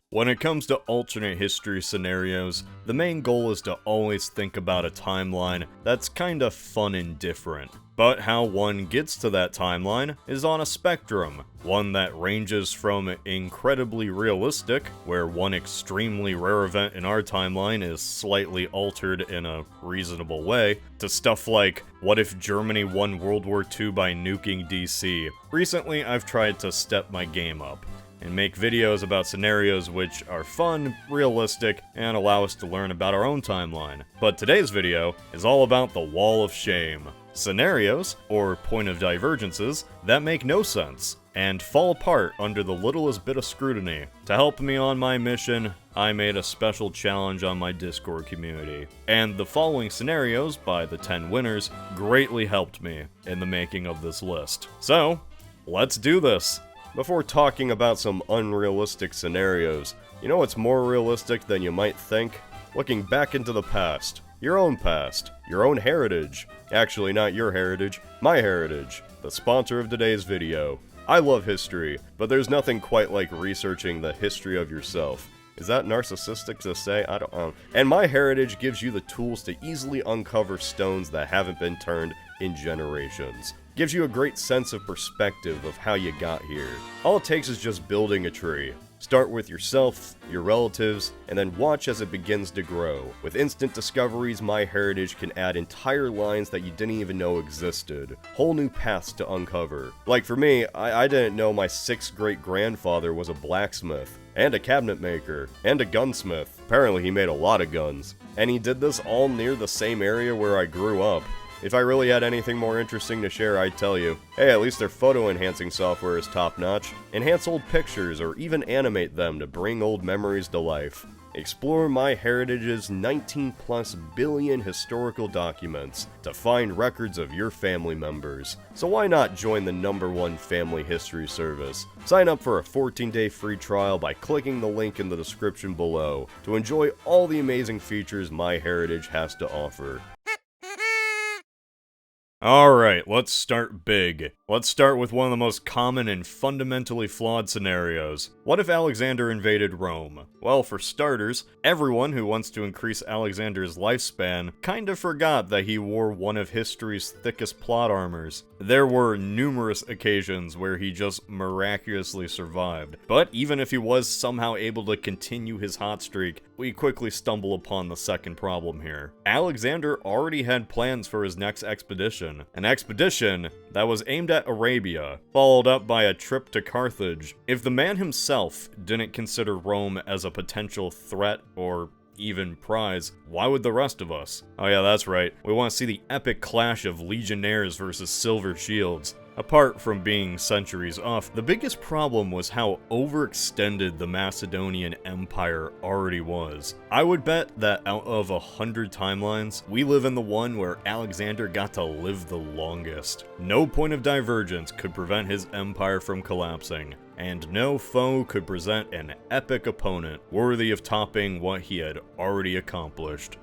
When it comes to alternate history scenarios, the main goal is to always think about a timeline that's kinda fun and different. But how one gets to that timeline is on a spectrum, one that ranges from incredibly realistic, where one extremely rare event in our timeline is slightly altered in a reasonable way, to stuff like, what if Germany won World War II by nuking DC? Recently, I've tried to step my game up and make videos about scenarios which are fun, realistic, and allow us to learn about our own timeline. But today's video is all about the Wall of Shame. Scenarios, or point of divergences, that make no sense, and fall apart under the littlest bit of scrutiny. To help me on my mission, I made a special challenge on my Discord community, and the following scenarios by the 10 winners greatly helped me in the making of this list. So, let's do this! Before talking about some unrealistic scenarios, you know what's more realistic than you might think? Looking back into the past. Your own past. Your own heritage. Actually, not your heritage, my heritage. The sponsor of today's video. I love history, but there's nothing quite like researching the history of yourself. Is that narcissistic to say? I don't know. And my heritage gives you the tools to easily uncover stones that haven't been turned in generations. Gives you a great sense of perspective of how you got here. All it takes is just building a tree. Start with yourself, your relatives, and then watch as it begins to grow. With instant discoveries, my heritage can add entire lines that you didn't even know existed. Whole new paths to uncover. Like for me, I didn't know my 6th great-grandfather was a blacksmith, and a cabinet maker, and a gunsmith. Apparently he made a lot of guns. And he did this all near the same area where I grew up. If I really had anything more interesting to share, I'd tell you. Hey, at least their photo enhancing software is top notch. Enhance old pictures or even animate them to bring old memories to life. Explore my heritage's 19+ billion historical documents to find records of your family members. So why not join the #1 family history service? Sign up for a 14-day free trial by clicking the link in the description below to enjoy all the amazing features my heritage has to offer. Alright, let's start big. Let's start with one of the most common and fundamentally flawed scenarios. What if Alexander invaded Rome? Well, for starters, everyone who wants to increase Alexander's lifespan kinda forgot that he wore one of history's thickest plot armors. There were numerous occasions where he just miraculously survived. But even if he was somehow able to continue his hot streak, we quickly stumble upon the second problem here. Alexander already had plans for his next expedition. An expedition that was aimed at Arabia, followed up by a trip to Carthage. If the man himself didn't consider Rome as a potential threat or even prize, why would the rest of us? Oh yeah, that's right. We want to see the epic clash of legionnaires versus silver shields. Apart from being centuries off, the biggest problem was how overextended the Macedonian Empire already was. I would bet that out of 100 timelines, we live in the one where Alexander got to live the longest. No point of divergence could prevent his empire from collapsing, and no foe could present an epic opponent worthy of topping what he had already accomplished.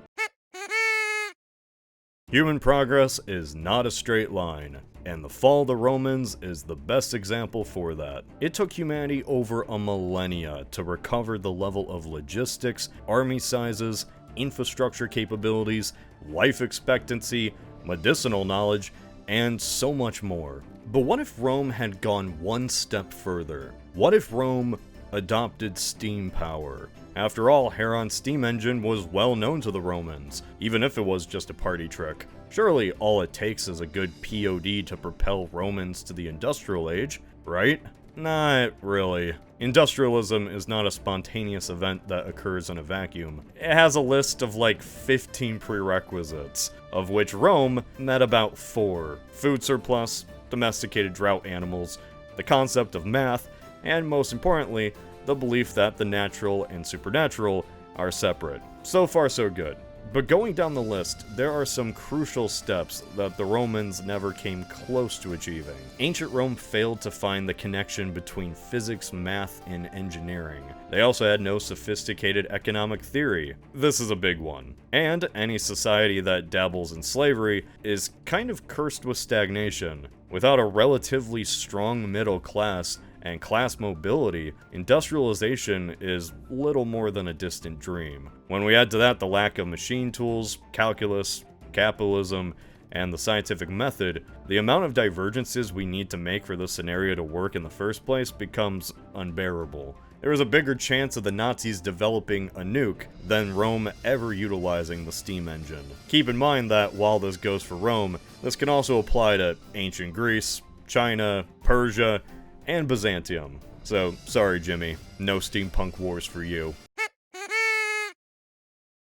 Human progress is not a straight line, and the fall of the Romans is the best example for that. It took humanity over a millennia to recover the level of logistics, army sizes, infrastructure capabilities, life expectancy, medicinal knowledge, and so much more. But what if Rome had gone one step further? What if Rome adopted steam power? After all, Heron's steam engine was well known to the Romans, even if it was just a party trick. Surely all it takes is a good POD to propel Romans to the industrial age, right? Not really. Industrialism is not a spontaneous event that occurs in a vacuum. It has a list of like 15 prerequisites, of which Rome met about 4. Food surplus, domesticated drought animals, the concept of math, and most importantly, the belief that the natural and supernatural are separate. So far so good. But going down the list, there are some crucial steps that the Romans never came close to achieving. Ancient Rome failed to find the connection between physics, math, and engineering. They also had no sophisticated economic theory. This is a big one. And any society that dabbles in slavery is kind of cursed with stagnation. Without a relatively strong middle class, and class mobility, industrialization is little more than a distant dream. When we add to that the lack of machine tools, calculus, capitalism, and the scientific method, the amount of divergences we need to make for this scenario to work in the first place becomes unbearable. There is a bigger chance of the Nazis developing a nuke than Rome ever utilizing the steam engine. Keep in mind that while this goes for Rome, this can also apply to ancient Greece, China, Persia, and Byzantium. So, sorry Jimmy, no steampunk wars for you.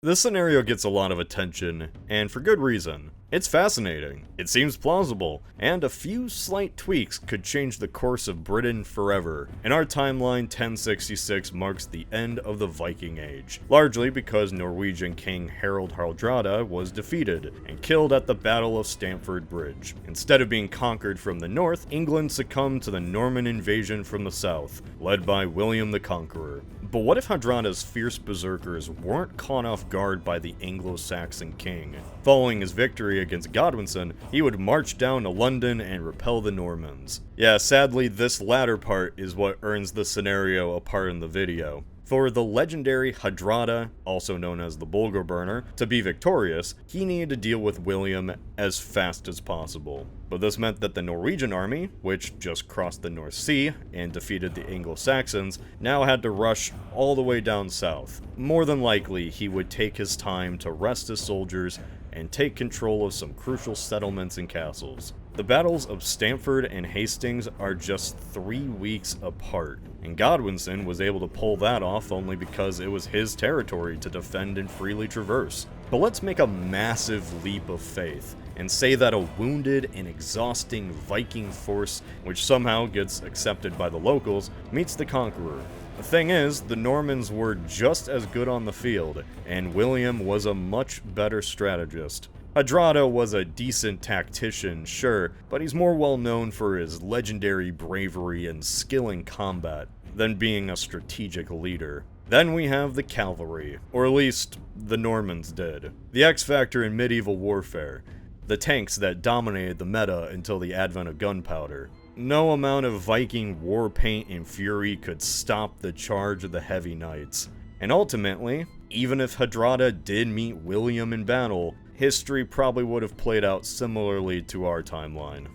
This scenario gets a lot of attention, and for good reason. It's fascinating, it seems plausible, and a few slight tweaks could change the course of Britain forever. In our timeline, 1066 marks the end of the Viking Age, largely because Norwegian King Harald Hardrada was defeated and killed at the Battle of Stamford Bridge. Instead of being conquered from the north, England succumbed to the Norman invasion from the south, led by William the Conqueror. But what if Hardrada's fierce berserkers weren't caught off guard by the Anglo-Saxon king? Following his victory against Godwinson, he would march down to London and repel the Normans. Yeah, sadly, this latter part is what earns the scenario a part in the video. For the legendary Hardrada, also known as the Bulgar Burner, to be victorious, he needed to deal with William as fast as possible. But this meant that the Norwegian army, which just crossed the North Sea and defeated the Anglo-Saxons, now had to rush all the way down south. More than likely, he would take his time to rest his soldiers and take control of some crucial settlements and castles. The battles of Stamford and Hastings are just 3 weeks apart, and Godwinson was able to pull that off only because it was his territory to defend and freely traverse. But let's make a massive leap of faith and say that a wounded and exhausting Viking force, which somehow gets accepted by the locals, meets the conqueror. The thing is, the Normans were just as good on the field, and William was a much better strategist. Hardrada was a decent tactician, sure, but he's more well known for his legendary bravery and skill in combat than being a strategic leader. Then we have the cavalry, or at least the Normans did. The X factor in medieval warfare. The tanks that dominated the meta until the advent of gunpowder. No amount of Viking war paint and fury could stop the charge of the heavy knights. And ultimately, even if Hardrada did meet William in battle, history probably would have played out similarly to our timeline.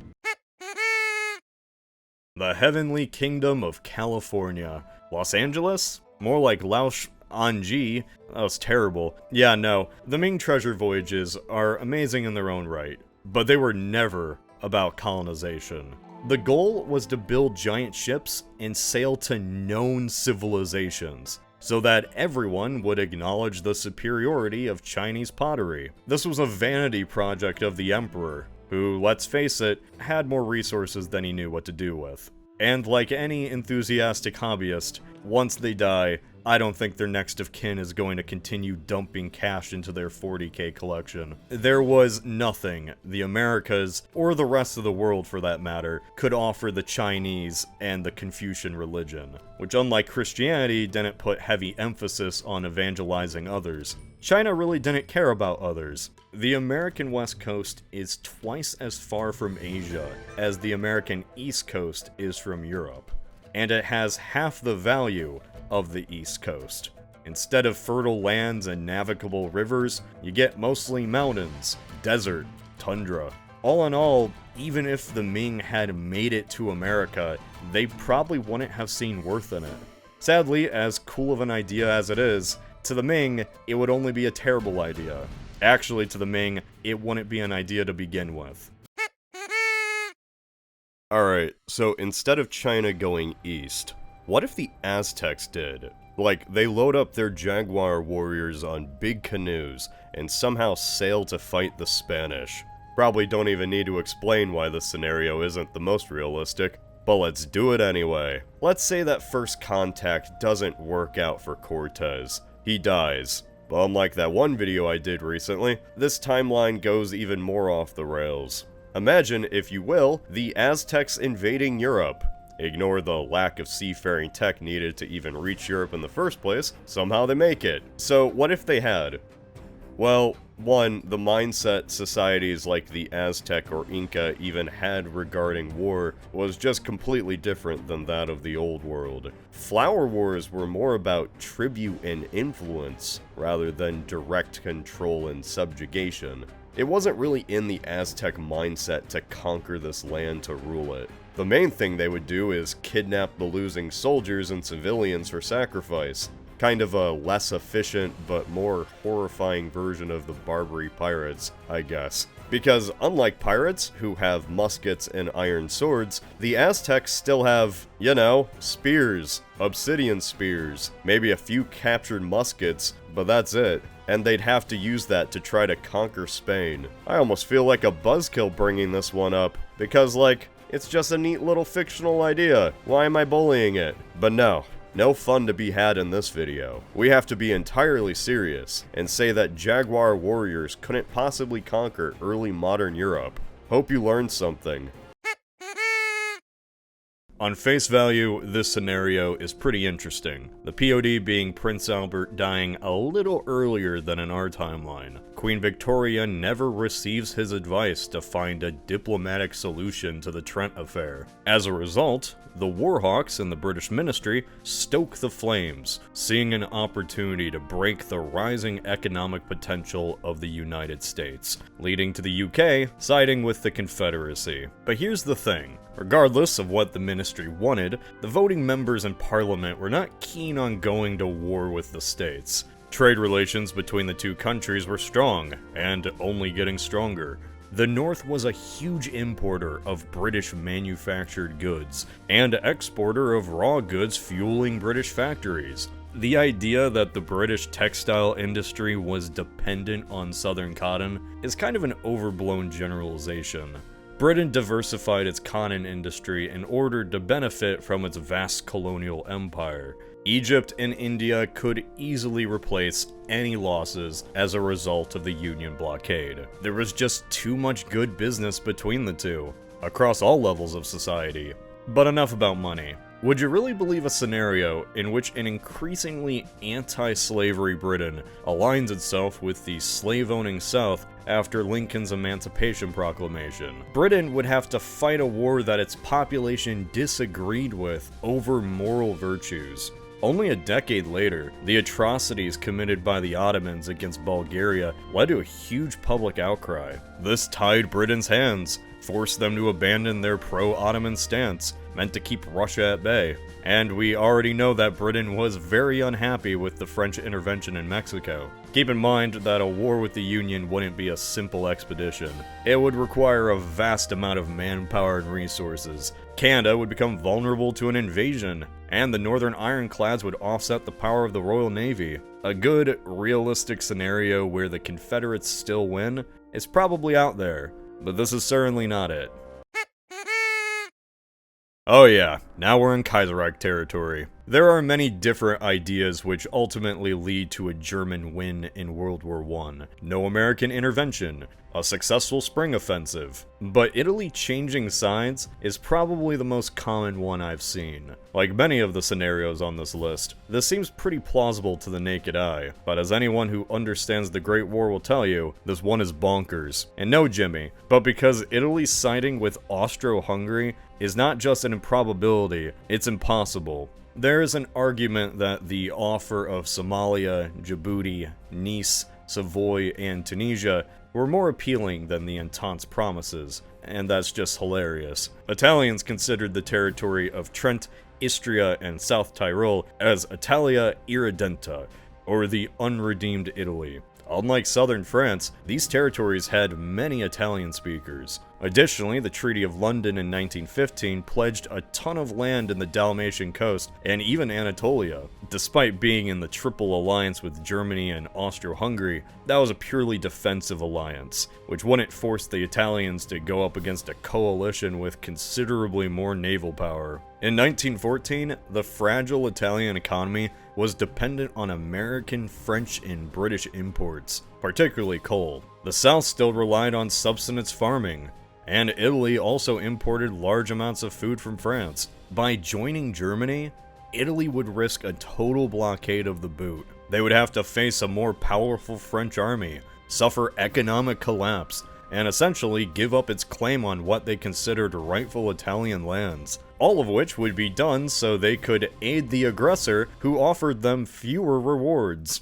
The Heavenly Kingdom of California. Los Angeles? More like Laos Anji. That was terrible. Yeah, no, the Ming treasure voyages are amazing in their own right, but they were never about colonization. The goal was to build giant ships and sail to known civilizations, so that everyone would acknowledge the superiority of Chinese pottery. This was a vanity project of the Emperor, who, let's face it, had more resources than he knew what to do with. And like any enthusiastic hobbyist, once they die, I don't think their next of kin is going to continue dumping cash into their 40K collection. There was nothing the Americas, or the rest of the world for that matter, could offer the Chinese and the Confucian religion, which unlike Christianity didn't put heavy emphasis on evangelizing others. China really didn't care about others. The American West Coast is twice as far from Asia as the American East Coast is from Europe, and it has half the value of the East Coast. Instead of fertile lands and navigable rivers, you get mostly mountains, desert, tundra. All in all, even if the Ming had made it to America, they probably wouldn't have seen worth in it. Sadly, as cool of an idea as it is, to the Ming, it would only be a terrible idea. Actually, to the Ming, it wouldn't be an idea to begin with. Alright, so instead of China going east, what if the Aztecs did? Like, they load up their jaguar warriors on big canoes and somehow sail to fight the Spanish. Probably don't even need to explain why this scenario isn't the most realistic, but let's do it anyway. Let's say that first contact doesn't work out for Cortez. He dies. But unlike that one video I did recently, this timeline goes even more off the rails. Imagine, if you will, the Aztecs invading Europe. Ignore the lack of seafaring tech needed to even reach Europe in the first place, somehow they make it. So what if they had Well, one, the mindset societies like the Aztec or Inca even had regarding war was just completely different than that of the Old World. Flower wars were more about tribute and influence, rather than direct control and subjugation. It wasn't really in the Aztec mindset to conquer this land to rule it. The main thing they would do is kidnap the losing soldiers and civilians for sacrifice. Kind of a less efficient but more horrifying version of the Barbary pirates, I guess. Because unlike pirates, who have muskets and iron swords, the Aztecs still have, spears, obsidian spears, maybe a few captured muskets, but that's it. And they'd have to use that to try to conquer Spain. I almost feel like a buzzkill bringing this one up, because it's just a neat little fictional idea. Why am I bullying it? But no fun to be had in this video. We have to be entirely serious and say that Jaguar warriors couldn't possibly conquer early modern Europe. Hope you learned something. On face value, this scenario is pretty interesting. The POD being Prince Albert dying a little earlier than in our timeline. Queen Victoria never receives his advice to find a diplomatic solution to the Trent Affair. As a result, the Warhawks and the British ministry stoke the flames, seeing an opportunity to break the rising economic potential of the United States, leading to the UK siding with the Confederacy. But here's the thing. Regardless of what the ministry wanted, the voting members in Parliament were not keen on going to war with the states. Trade relations between the two countries were strong, and only getting stronger. The North was a huge importer of British manufactured goods, and exporter of raw goods fueling British factories. The idea that the British textile industry was dependent on southern cotton is kind of an overblown generalization. Britain diversified its cotton industry in order to benefit from its vast colonial empire. Egypt and India could easily replace any losses as a result of the Union blockade. There was just too much good business between the two, across all levels of society. But enough about money. Would you really believe a scenario in which an increasingly anti-slavery Britain aligns itself with the slave-owning South after Lincoln's Emancipation Proclamation? Britain would have to fight a war that its population disagreed with over moral virtues. Only a decade later, the atrocities committed by the Ottomans against Bulgaria led to a huge public outcry. This tied Britain's hands, forced them to abandon their pro-Ottoman stance, meant to keep Russia at bay. And we already know that Britain was very unhappy with the French intervention in Mexico. Keep in mind that a war with the Union wouldn't be a simple expedition. It would require a vast amount of manpower and resources. Canada would become vulnerable to an invasion, and the Northern Ironclads would offset the power of the Royal Navy. A good, realistic scenario where the Confederates still win is probably out there, but this is certainly not it. Oh yeah, now we're in Kaiserreich territory. There are many different ideas which ultimately lead to a German win in World War I. No American intervention, a successful spring offensive. But Italy changing sides is probably the most common one I've seen. Like many of the scenarios on this list, this seems pretty plausible to the naked eye, but as anyone who understands the Great War will tell you, this one is bonkers. And no Jimmy, but because Italy siding with Austro-Hungary is not just an improbability, it's impossible. There is an argument that the offer of Somalia, Djibouti, Nice, Savoy, and Tunisia were more appealing than the Entente's promises, and that's just hilarious. Italians considered the territory of Trent, Istria, and South Tyrol as Italia Irredenta, or the unredeemed Italy. Unlike southern France, these territories had many Italian speakers. Additionally, the Treaty of London in 1915 pledged a ton of land in the Dalmatian coast and even Anatolia. Despite being in the Triple Alliance with Germany and Austro-Hungary, that was a purely defensive alliance, which wouldn't force the Italians to go up against a coalition with considerably more naval power. In 1914, the fragile Italian economy was dependent on American, French, and British imports, particularly coal. The South still relied on subsistence farming, and Italy also imported large amounts of food from France. By joining Germany, Italy would risk a total blockade of the boot. They would have to face a more powerful French army, suffer economic collapse, and essentially give up its claim on what they considered rightful Italian lands, all of which would be done so they could aid the aggressor who offered them fewer rewards.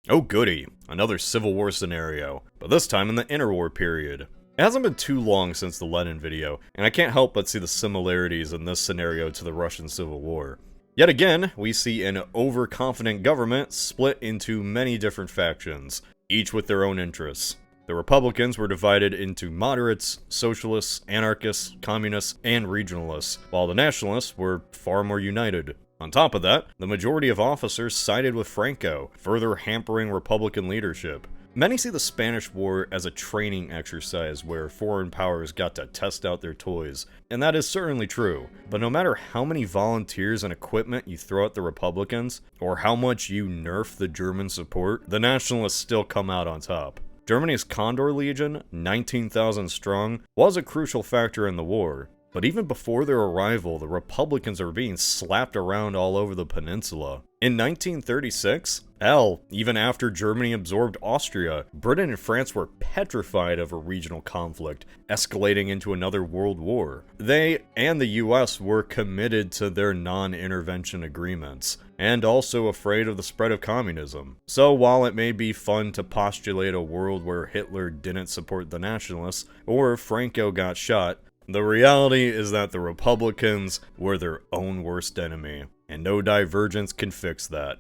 Oh goody, another Civil War scenario, but this time in the interwar period. It hasn't been too long since the Lenin video, and I can't help but see the similarities in this scenario to the Russian Civil War. Yet again, we see an overconfident government split into many different factions, each with their own interests. The Republicans were divided into moderates, socialists, anarchists, communists, and regionalists, while the nationalists were far more united. On top of that, the majority of officers sided with Franco, further hampering Republican leadership. Many see the Spanish War as a training exercise where foreign powers got to test out their toys, and that is certainly true, but no matter how many volunteers and equipment you throw at the Republicans, or how much you nerf the German support, the nationalists still come out on top. Germany's Condor Legion, 19,000 strong, was a crucial factor in the war, but even before their arrival, the Republicans are being slapped around all over the peninsula. In 1936, even after Germany absorbed Austria, Britain and France were petrified of a regional conflict, escalating into another world war. They and the US were committed to their non-intervention agreements, and also afraid of the spread of communism. So while it may be fun to postulate a world where Hitler didn't support the nationalists, or Franco got shot, the reality is that the Republicans were their own worst enemy, and no divergence can fix that.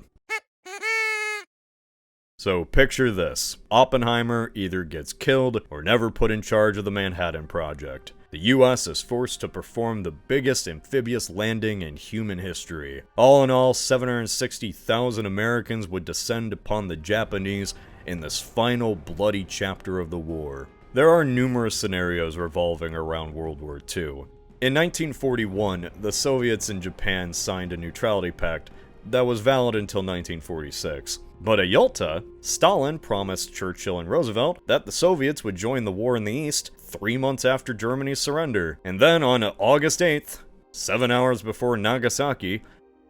So picture this. Oppenheimer either gets killed or never put in charge of the Manhattan Project. The US is forced to perform the biggest amphibious landing in human history. All in all, 760,000 Americans would descend upon the Japanese in this final bloody chapter of the war. There are numerous scenarios revolving around World War II. In 1941, the Soviets and Japan signed a neutrality pact that was valid until 1946. But at Yalta, Stalin promised Churchill and Roosevelt that the Soviets would join the war in the East 3 months after Germany's surrender. And then on August 8th, 7 hours before Nagasaki,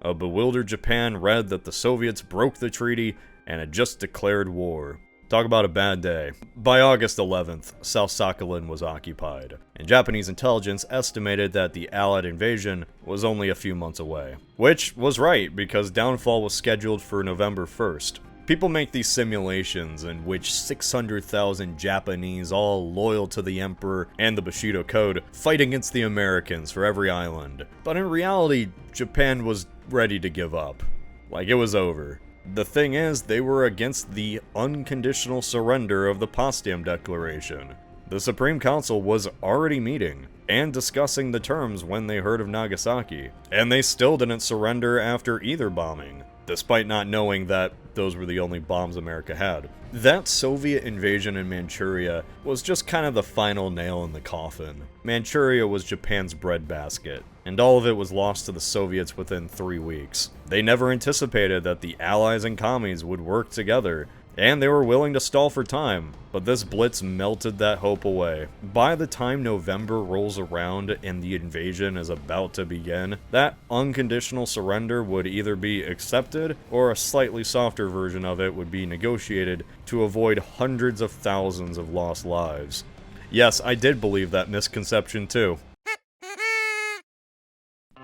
a bewildered Japan read that the Soviets broke the treaty and had just declared war. Talk about a bad day. By August 11th, South Sakhalin was occupied, and Japanese intelligence estimated that the Allied invasion was only a few months away. Which was right, because downfall was scheduled for November 1st. People make these simulations in which 600,000 Japanese, all loyal to the Emperor and the Bushido Code, fight against the Americans for every island. But in reality, Japan was ready to give up. Like, it was over. The thing is, they were against the unconditional surrender of the Potsdam Declaration. The Supreme Council was already meeting and discussing the terms when they heard of Nagasaki, and they still didn't surrender after either bombing, despite not knowing that those were the only bombs America had. That Soviet invasion in Manchuria was just kind of the final nail in the coffin. Manchuria was Japan's breadbasket, and all of it was lost to the Soviets within 3 weeks. They never anticipated that the Allies and commies would work together, and they were willing to stall for time, but this blitz melted that hope away. By the time November rolls around and the invasion is about to begin, that unconditional surrender would either be accepted, or a slightly softer version of it would be negotiated to avoid hundreds of thousands of lost lives. Yes, I did believe that misconception too.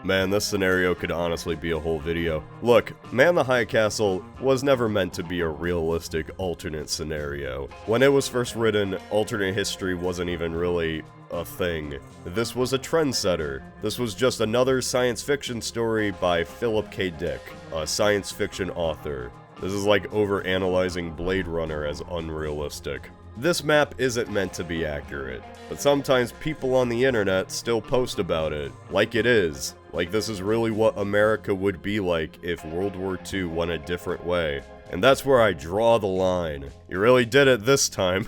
Man, this scenario could honestly be a whole video. Look, Man the High Castle was never meant to be a realistic alternate scenario. When it was first written, alternate history wasn't even really a thing. This was a trendsetter. This was just another science fiction story by Philip K. Dick, a science fiction author. This is like overanalyzing Blade Runner as unrealistic. This map isn't meant to be accurate, but sometimes people on the internet still post about it, like it is. Like this is really what America would be like if World War II went a different way. And that's where I draw the line. You really did it this time.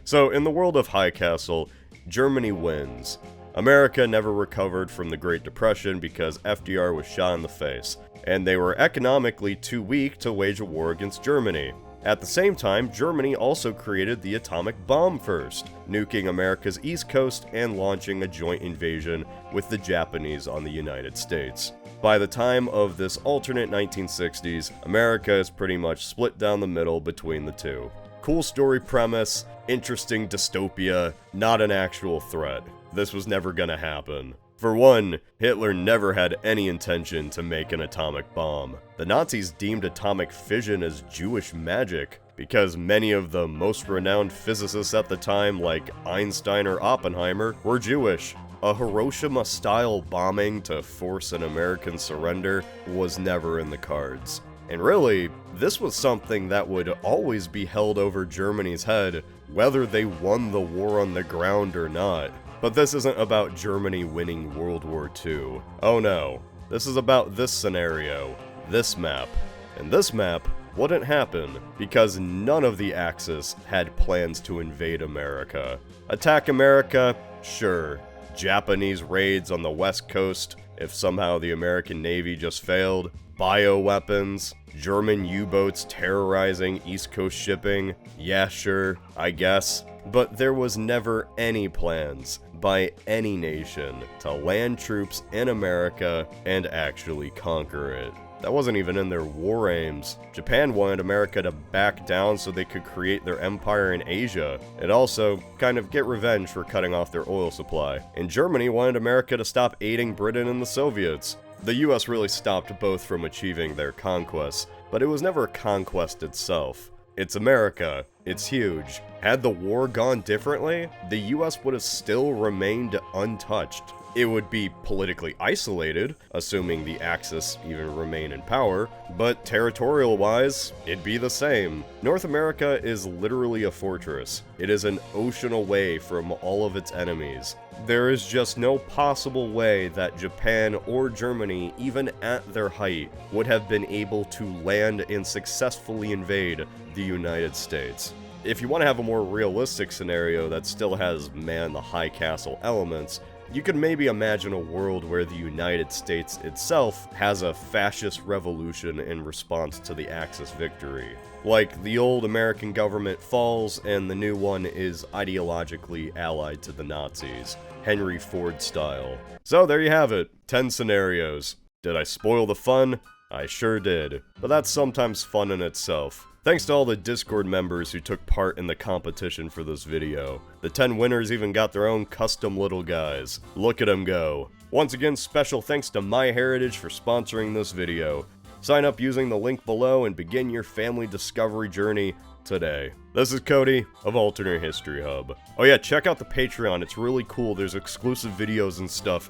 So, in the world of High Castle, Germany wins. America never recovered from the Great Depression because FDR was shot in the face, and they were economically too weak to wage a war against Germany. At the same time, Germany also created the atomic bomb first, nuking America's east coast and launching a joint invasion with the Japanese on the United States. By the time of this alternate 1960s, America is pretty much split down the middle between the two. Cool story premise, interesting dystopia, not an actual threat. This was never gonna happen. For one, Hitler never had any intention to make an atomic bomb. The Nazis deemed atomic fission as Jewish magic, because many of the most renowned physicists at the time, like Einstein or Oppenheimer, were Jewish. A Hiroshima-style bombing to force an American surrender was never in the cards. And really, this was something that would always be held over Germany's head, whether they won the war on the ground or not. But this isn't about Germany winning World War II. Oh no, this is about this scenario, this map. And this map wouldn't happen because none of the Axis had plans to invade America. Attack America? Sure. Japanese raids on the West Coast, if somehow the American Navy just failed. Bioweapons, German U-boats terrorizing East Coast shipping. Yeah, sure, I guess. But there was never any plans by any nation to land troops in America and actually conquer it. That wasn't even in their war aims. Japan wanted America to back down so they could create their empire in Asia, and also kind of get revenge for cutting off their oil supply. And Germany wanted America to stop aiding Britain and the Soviets. The US really stopped both from achieving their conquests, but it was never a conquest itself. It's America. It's huge. Had the war gone differently, the US would have still remained untouched. It would be politically isolated, assuming the Axis even remain in power, but territorial-wise, it'd be the same. North America is literally a fortress. It is an ocean away from all of its enemies. There is just no possible way that Japan or Germany, even at their height, would have been able to land and successfully invade the United States. If you want to have a more realistic scenario that still has man the high castle elements, you could maybe imagine a world where the United States itself has a fascist revolution in response to the Axis victory. Like, the old American government falls and the new one is ideologically allied to the Nazis, Henry Ford style. So there you have it, 10 scenarios. Did I spoil the fun? I sure did. But that's sometimes fun in itself. Thanks to all the Discord members who took part in the competition for this video. The 10 winners even got their own custom little guys. Look at them go. Once again, special thanks to MyHeritage for sponsoring this video. Sign up using the link below and begin your family discovery journey today. This is Cody of Alternate History Hub. Oh yeah, check out the Patreon, it's really cool, there's exclusive videos and stuff